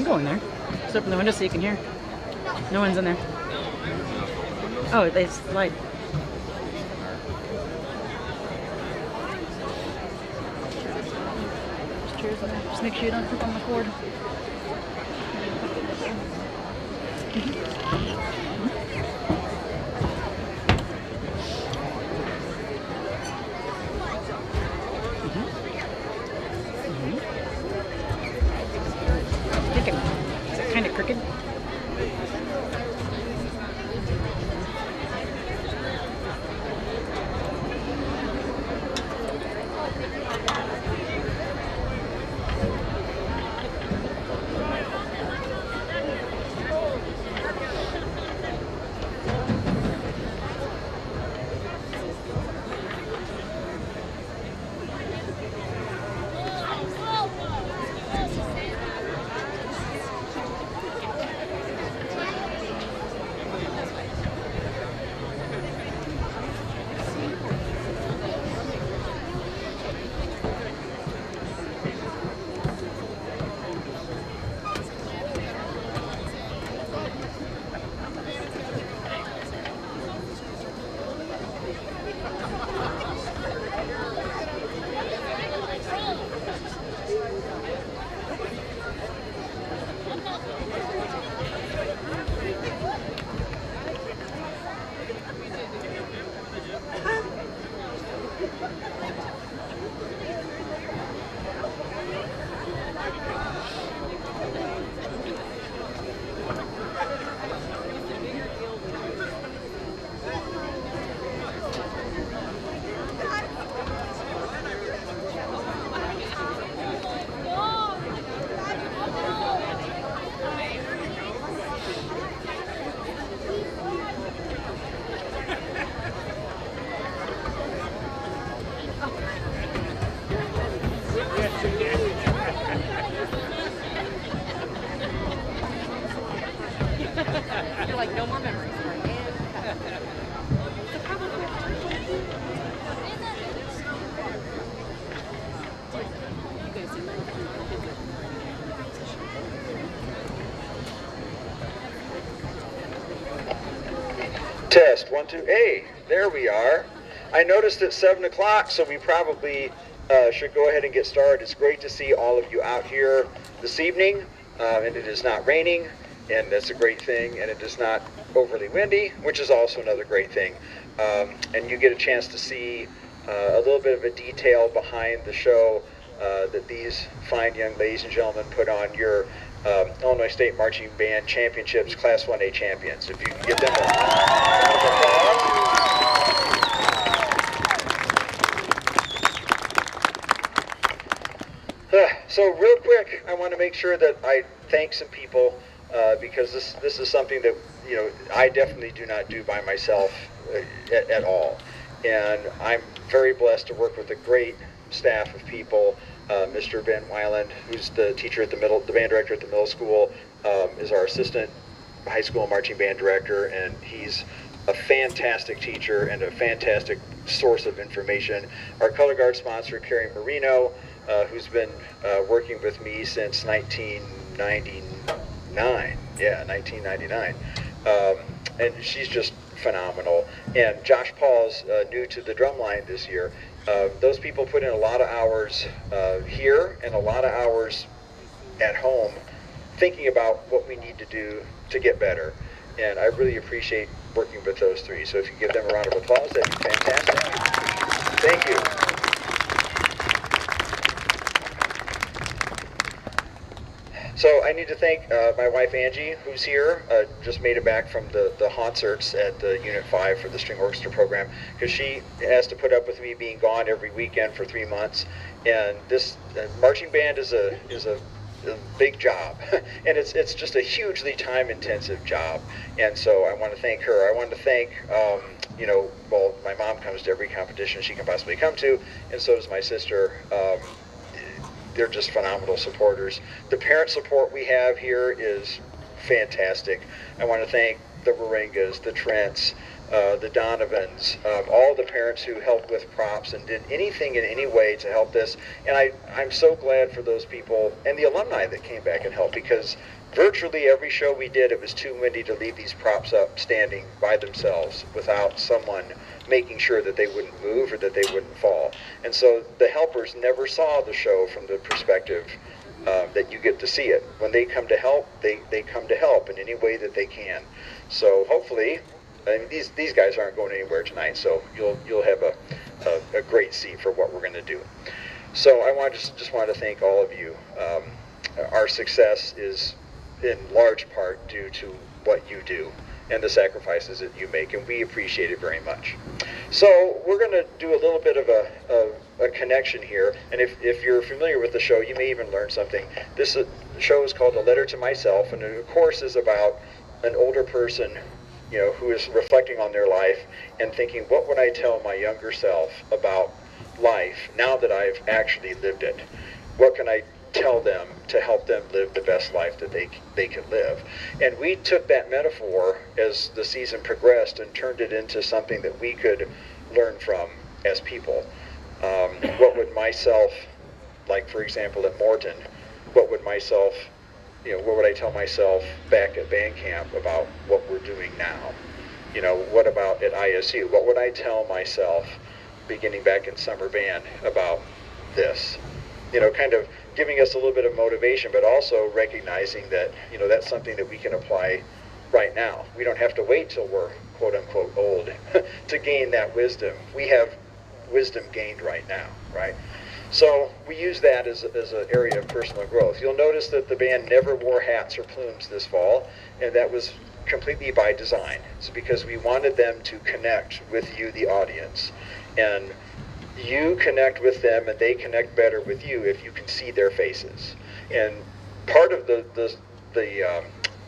can go in there. Just open the window so you can hear. No one's in there. Oh, they slide. Cheers. Just make sure you don't clip on the cord. Is it kind of crooked? You're like, no more memories. Test, 1, 2, hey, there we are. I noticed it's 7 o'clock, so we probably should go ahead and get started. It's great to see all of you out here this evening, and it is not raining, and that's a great thing, and it is not overly windy, which is also another great thing. And you get a chance to see a little bit of a detail behind the show that these fine young ladies and gentlemen put on, your Illinois State Marching Band Championships Class 1A champions. If you can give them a round of applause. So real quick, I want to make sure that I thank some people because this is something that, you know, I definitely do not do by myself at all. And I'm very blessed to work with a great staff of people. Mr. Ben Weiland, who's the teacher at the band director at the middle school, is our assistant high school marching band director, and he's a fantastic teacher and a fantastic source of information. Our color guard sponsor, Carrie Marino, who's been working with me since 1999. Yeah, 1999. And she's just phenomenal. And Josh Paul's new to the drum line this year. Those people put in a lot of hours here and a lot of hours at home thinking about what we need to do to get better. And I really appreciate working with those three. So if you give them a round of applause, that'd be fantastic. Thank you. So I need to thank my wife Angie, who's here, just made it back from the concerts at the Unit 5 for the String Orchestra program, because she has to put up with me being gone every weekend for 3 months. And this marching band is a big job, and it's just a hugely time-intensive job. And so I want to thank her. I want to thank, you know, well, my mom comes to every competition she can possibly come to, and so does my sister. They're just phenomenal supporters. The parent support we have here is fantastic. I want to thank the Moringas, the Trents, the Donovans, all the parents who helped with props and did anything in any way to help this. And I'm so glad for those people and the alumni that came back and helped, because virtually every show we did, it was too windy to leave these props up standing by themselves without someone making sure that they wouldn't move or that they wouldn't fall. And so the helpers never saw the show from the perspective that you get to see it. When they come to help, they come to help in any way that they can. So hopefully, I mean, these guys aren't going anywhere tonight, so you'll have a great seat for what we're going to do. So I just want to thank all of you. Our success is in large part due to what you do and the sacrifices that you make, and we appreciate it very much. So we're going to do a little bit of a connection here, and if you're familiar with the show, you may even learn something. This show is called A Letter to Myself, and it, of course, is about an older person, you know, who is reflecting on their life and thinking, what would I tell my younger self about life now that I've actually lived it? What can I tell them to help them live the best life that they can live? And we took that metaphor as the season progressed and turned it into something that we could learn from as people. What would myself, like for example at Morton, what would myself, you know, what would I tell myself back at band camp about what we're doing now? You know, what about at ISU? What would I tell myself beginning back in summer band about this? You know, kind of giving us a little bit of motivation, but also recognizing that, you know, that's something that we can apply right now. We don't have to wait till we're quote unquote old to gain that wisdom. We have wisdom gained right now, right? So we use that as an area of personal growth. You'll notice that the band never wore hats or plumes this fall, and that was completely by design. It's because we wanted them to connect with you, the audience, and you connect with them and they connect better with you if you can see their faces. And part of the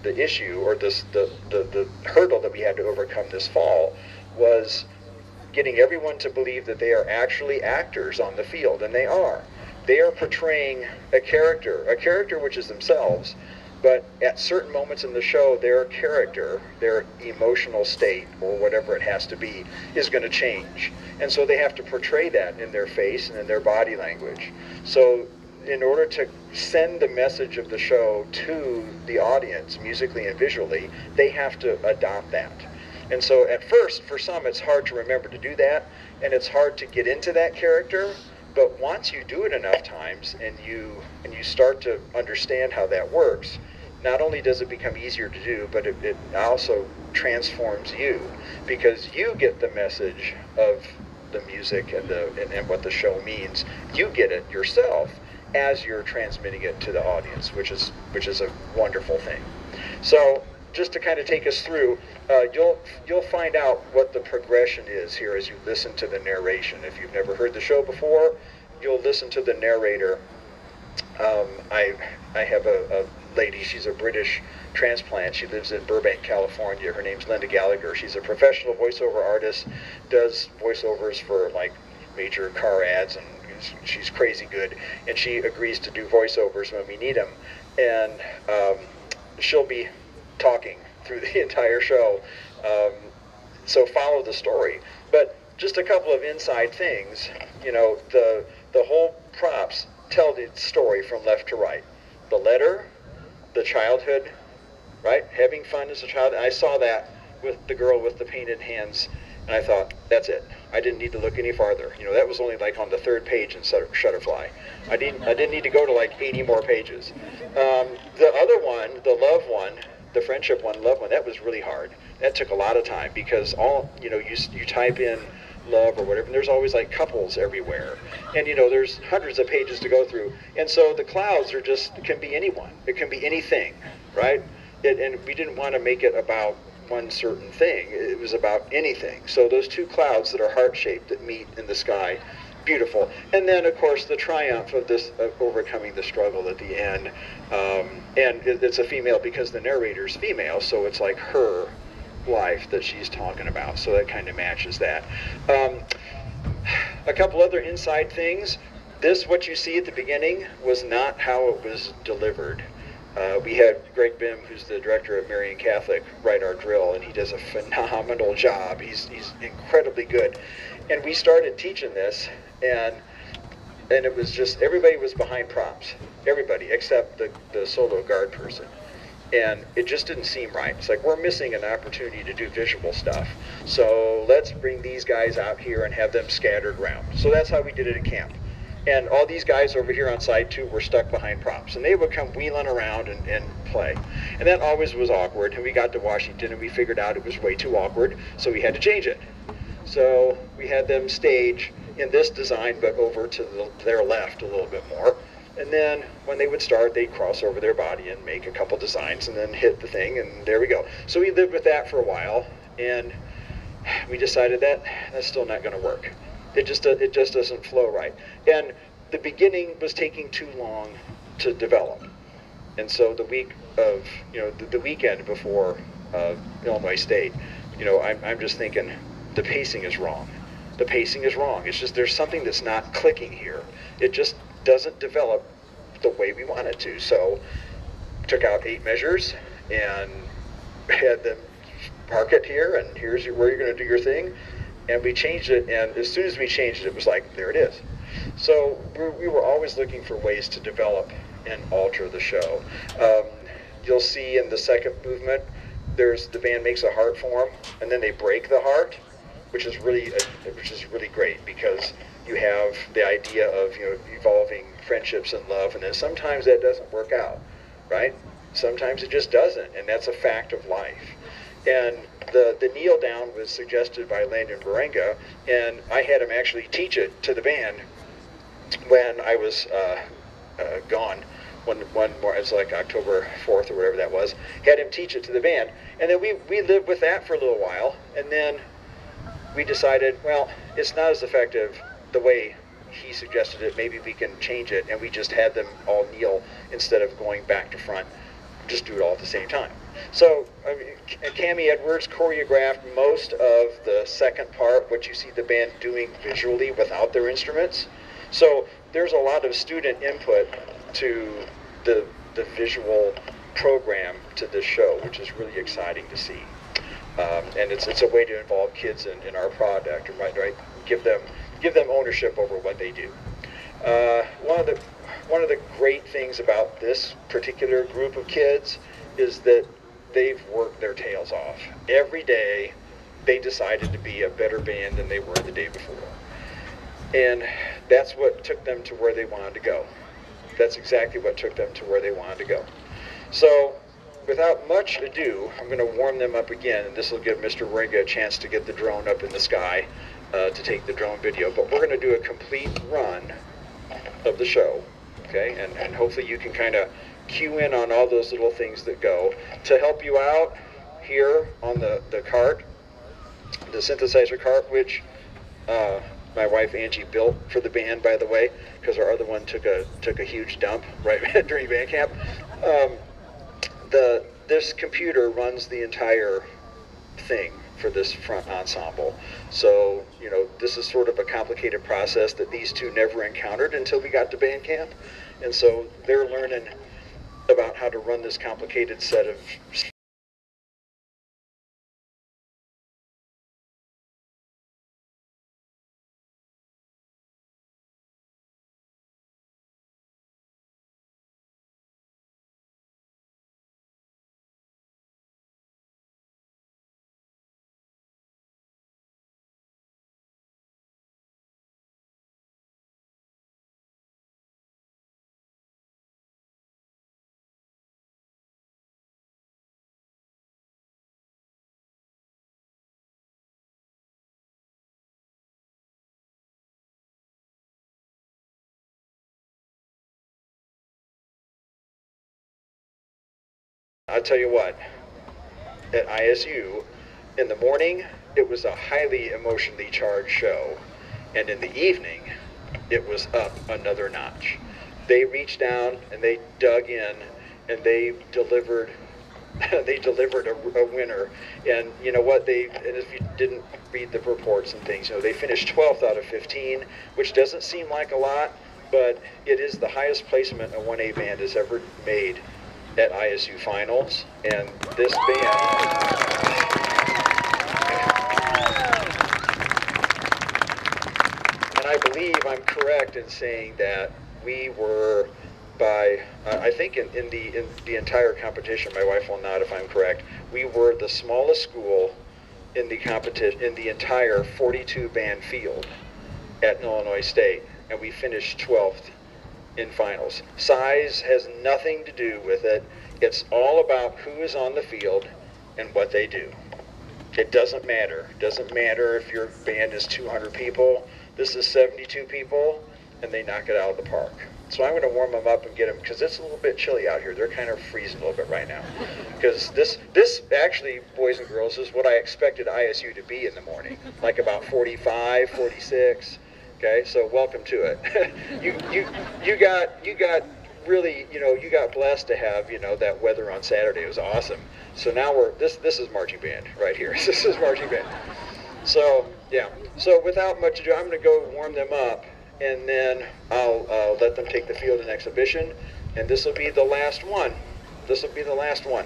issue, or the hurdle that we had to overcome this fall, was getting everyone to believe that they are actually actors on the field, and they are. They are portraying a character which is themselves, but at certain moments in the show, their character, their emotional state, or whatever it has to be, is going to change. And so they have to portray that in their face and in their body language. So in order to send the message of the show to the audience, musically and visually, they have to adopt that. And so at first, for some, it's hard to remember to do that, and it's hard to get into that character. But once you do it enough times and you start to understand how that works, not only does it become easier to do, but it also transforms you, because you get the message of the music and what the show means. You get it yourself as you're transmitting it to the audience, which is a wonderful thing. So just to kind of take us through, you'll find out what the progression is here as you listen to the narration. If you've never heard the show before, you'll listen to the narrator. I have a lady, she's a British transplant. She lives in Burbank, California. Her name's Linda Gallagher. She's a professional voiceover artist, does voiceovers for like major car ads, and she's crazy good. And she agrees to do voiceovers when we need them. And she'll be talking through the entire show. So follow the story. But just a couple of inside things. You know, the whole props tell the story from left to right. The letter, the childhood, right? Having fun as a child. And I saw that with the girl with the painted hands, and I thought, that's it. I didn't need to look any farther. You know, that was only like on the third page in Shutterfly. I didn't need to go to like 80 more pages. The other one, the love one, the friendship one, love one, that was really hard. That took a lot of time, because all, you know, you type in love or whatever, and there's always like couples everywhere, and you know, there's hundreds of pages to go through, and so the clouds are just, it can be anyone, it can be anything, right? And we didn't want to make it about one certain thing. It was about anything. So those two clouds that are heart-shaped that meet in the sky, beautiful. And then of course the triumph of this, overcoming the struggle at the end, and it's a female because the narrator's female, so it's like her life that she's talking about, so that kind of matches that. A couple other inside things. This, what you see at the beginning, was not how it was delivered. We had Greg Bim, who's the director of Marian Catholic, write our drill, and he does a phenomenal job. He's incredibly good. And we started teaching this, and it was just, everybody was behind props. Everybody, except the solo guard person. And it just didn't seem right. It's like, we're missing an opportunity to do visual stuff. So let's bring these guys out here and have them scattered around. So that's how we did it at camp. And all these guys over here on side 2 were stuck behind props. And they would come wheeling around and play. And that always was awkward. And we got to Washington and we figured out it was way too awkward. So we had to change it. So we had them stage in this design, but over to their left a little bit more. And then when they would start, they'd cross over their body and make a couple designs and then hit the thing, and there we go. So we lived with that for a while, and we decided that that's still not going to work. It just doesn't flow right. And the beginning was taking too long to develop. And so the week of, the weekend before Illinois State, I'm just thinking the pacing is wrong. The pacing is wrong. It's just there's something that's not clicking here. It just doesn't develop the way we want it to. So took out 8 measures and had them park it here, and here's where you're going to do your thing. And we changed it, and as soon as we changed it, it was like, there it is. So we were always looking for ways to develop and alter the show. You'll see in the second movement, the band makes a heart form, and then they break the heart, which is really great, because you have the idea of evolving friendships and love, and then sometimes that doesn't work out, right? Sometimes it just doesn't, and that's a fact of life. And the kneel down was suggested by Landon Berenga, and I had him actually teach it to the band when I was gone. One more, it's like October 4th or whatever that was. Had him teach it to the band, and then we lived with that for a little while, and then we decided, well, it's not as effective the way he suggested it. Maybe we can change it, and we just had them all kneel instead of going back to front. Just do it all at the same time. So, Cammie Edwards choreographed most of the second part, what you see the band doing visually without their instruments. So there's a lot of student input to the visual program to this show, which is really exciting to see. And it's a way to involve kids in our product, right? Give them ownership over what they do. One of the great things about this particular group of kids is that they've worked their tails off. Every day they decided to be a better band than they were the day before. And that's what took them to where they wanted to go. That's exactly what took them to where they wanted to go. So, without much ado, I'm going to warm them up again, and this will give Mr. Ringa a chance to get the drone up in the sky to take the drone video. But we're going to do a complete run of the show, okay? And hopefully you can kind of cue in on all those little things that go. To help you out here on the cart, the synthesizer cart, which my wife Angie built for the band, by the way, because our other one took a huge dump right during band camp. This computer runs the entire thing for this front ensemble. So, this is sort of a complicated process that these two never encountered until we got to band camp. And so they're learning about how to run this complicated set of I'll tell you what, at ISU, in the morning, it was a highly emotionally charged show, and in the evening, it was up another notch. They reached down and they dug in, and they delivered a winner. And you know what, and if you didn't read the reports and things, they finished 12th out of 15, which doesn't seem like a lot, but it is the highest placement a 1A band has ever made at ISU finals, and this band, and I believe I'm correct in saying that we were by, I think in the entire competition, my wife will nod if I'm correct, we were the smallest school in the competition, in the entire 42 band field at Illinois State, and we finished 12th in finals. Size has nothing to do with it. It's all about who is on the field and what they do. It doesn't matter. It doesn't matter if your band is 200 people. This is 72 people, and they knock it out of the park. So I'm going to warm them up and get them, because it's a little bit chilly out here. They're kind of freezing a little bit right now. Because this actually, boys and girls, is what I expected ISU to be in the morning, like about 45, 46. Okay, so welcome to it. you got really, you got blessed to have, that weather on Saturday. It was awesome. So now this is marching band right here. This is marching band. So yeah. So without much ado, I'm going to go warm them up, and then I'll let them take the field in exhibition, and this will be the last one. This will be the last one.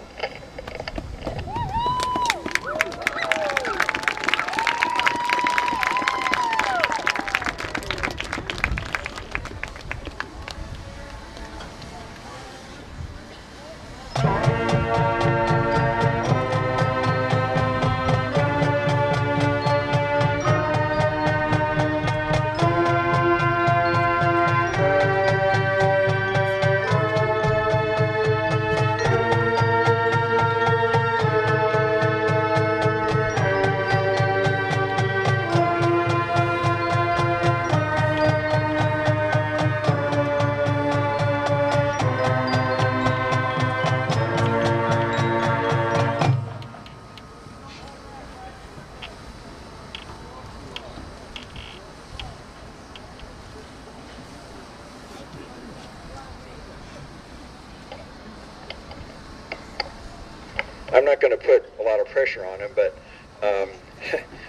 I'm not going to put a lot of pressure on him, but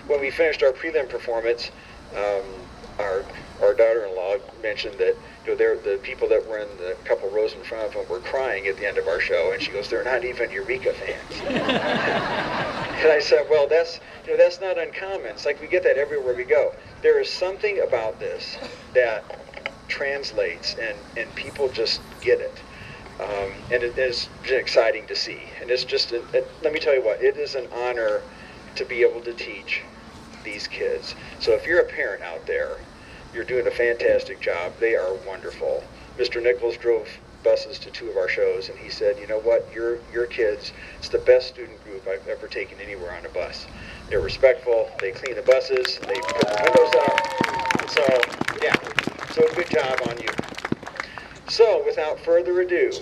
when we finished our prelim performance, our daughter-in-law mentioned that the people that were in the couple rows in front of them were crying at the end of our show, and she goes, "They're not even Eureka fans." And I said, "Well, that's not uncommon. It's like we get that everywhere we go. There is something about this that translates, and people just get it." And it is exciting to see. And it's just, let me tell you what, it is an honor to be able to teach these kids. So if you're a parent out there, you're doing a fantastic job. They are wonderful. Mr. Nichols drove buses to 2 of our shows, and he said, "You know what, your kids, it's the best student group I've ever taken anywhere on a bus. They're respectful, they clean the buses, they put the windows up." So, yeah, so good job on you. So, without further ado,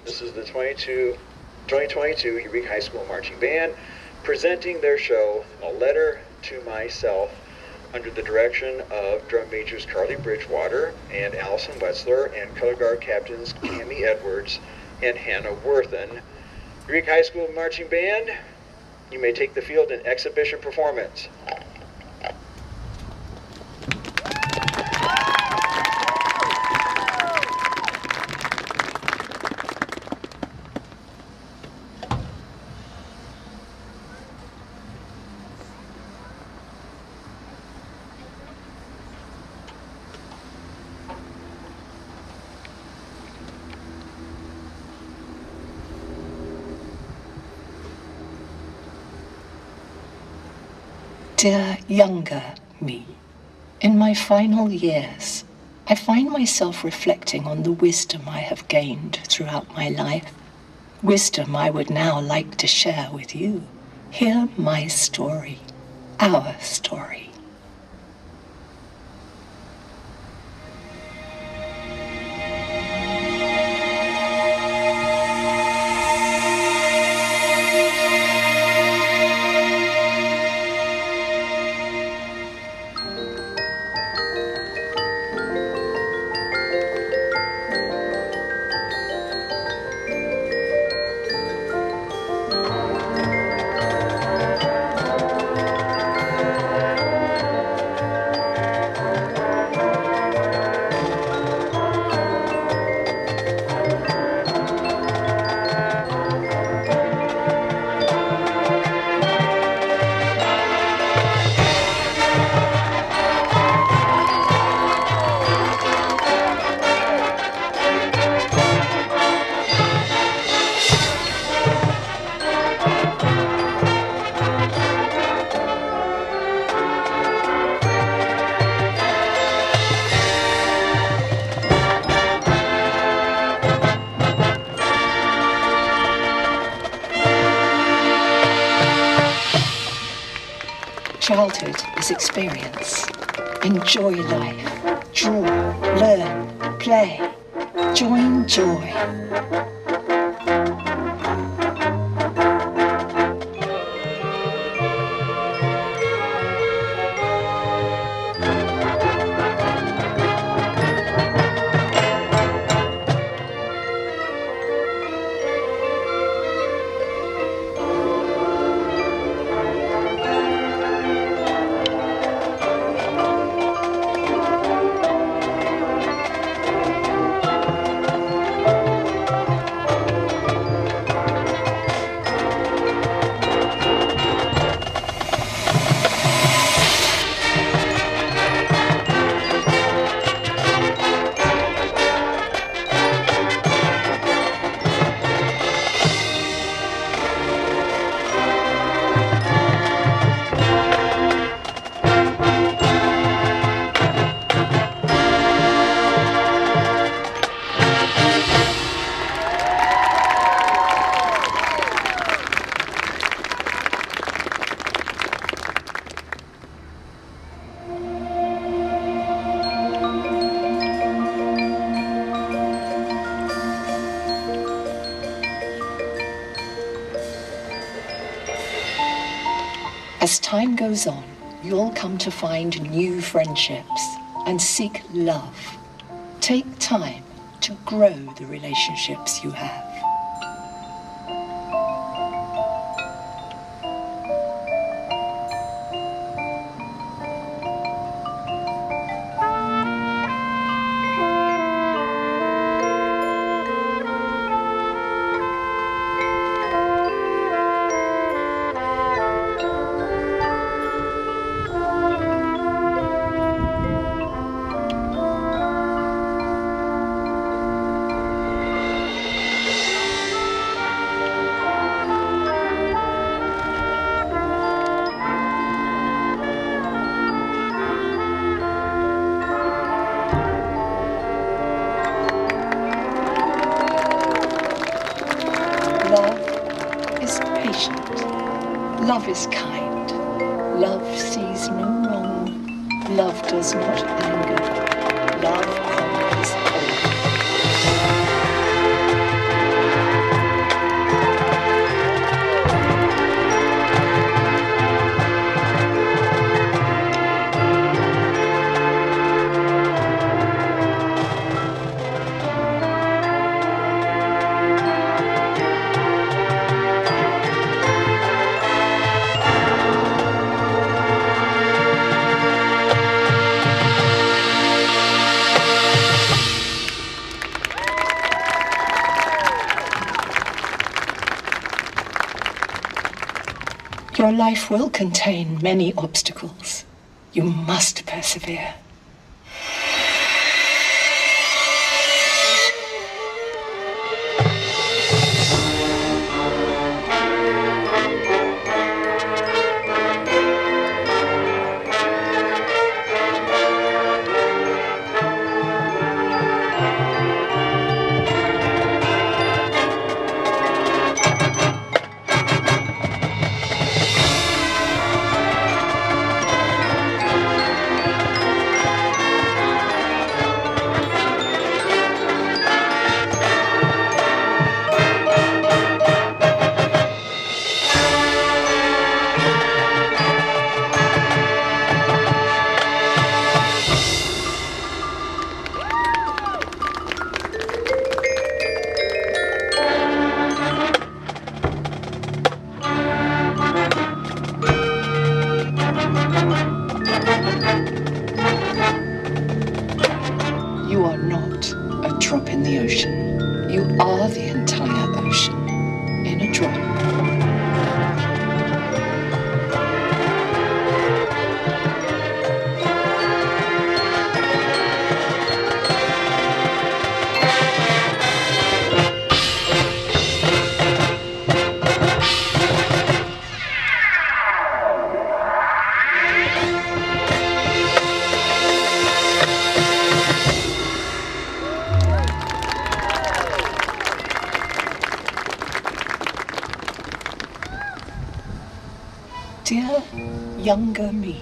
this is the 2022 Eureka High School Marching Band presenting their show, A Letter to Myself, under the direction of drum majors Carly Bridgewater and Allison Wetzler, and color guard captains Cammie Edwards and Hannah Worthen. Eureka High School Marching Band, you may take the field in exhibition performance. Dear younger me, in my final years, I find myself reflecting on the wisdom I have gained throughout my life. Wisdom I would now like to share with you. Hear my story, our story. childhood is experience. Enjoy life. Draw, learn, play. Join joy. As time goes on, you'll come to find new friendships and seek love. Take time to grow the relationships you have. Love is kind. Love sees no wrong. Love does not anger. Love conquers all. Your life will contain many obstacles. You must persevere. younger me.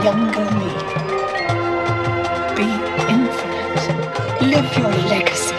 Younger me. Be infinite. Live your legacy.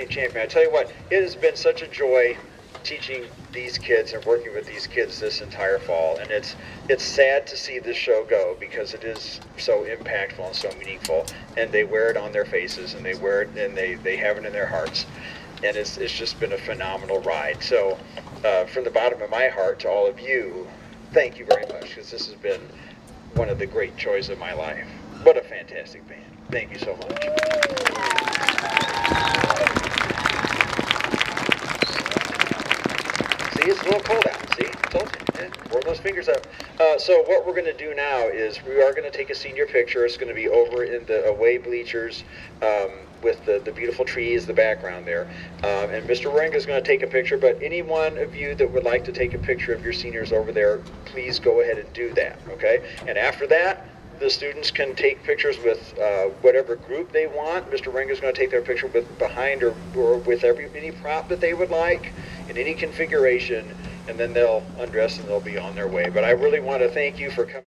Champion. I tell you what, it has been such a joy teaching these kids and working with these kids this entire fall, and it's sad to see this show go because it is so impactful and so meaningful, and they wear it on their faces and they wear it and they have it in their hearts, and it's just been a phenomenal ride. So from the bottom of my heart to all of you, thank you very much, because this has been one of the great joys of my life. What a fantastic band. Thank you so much. See, it's a little cold out. See, I told you. Yeah, roll those fingers up. So what we're going to do now is we are going to take a senior picture. It's going to be over in the away bleachers with the beautiful trees, the background there. And Mr. Ring is going to take a picture, but any one of you that would like to take a picture of your seniors over there, please go ahead and do that, okay? And after that, the students can take pictures with whatever group they want. Mr. Ring is going to take their picture with behind or with any prop that they would like in any configuration, and then they'll undress and they'll be on their way. But I really want to thank you for coming.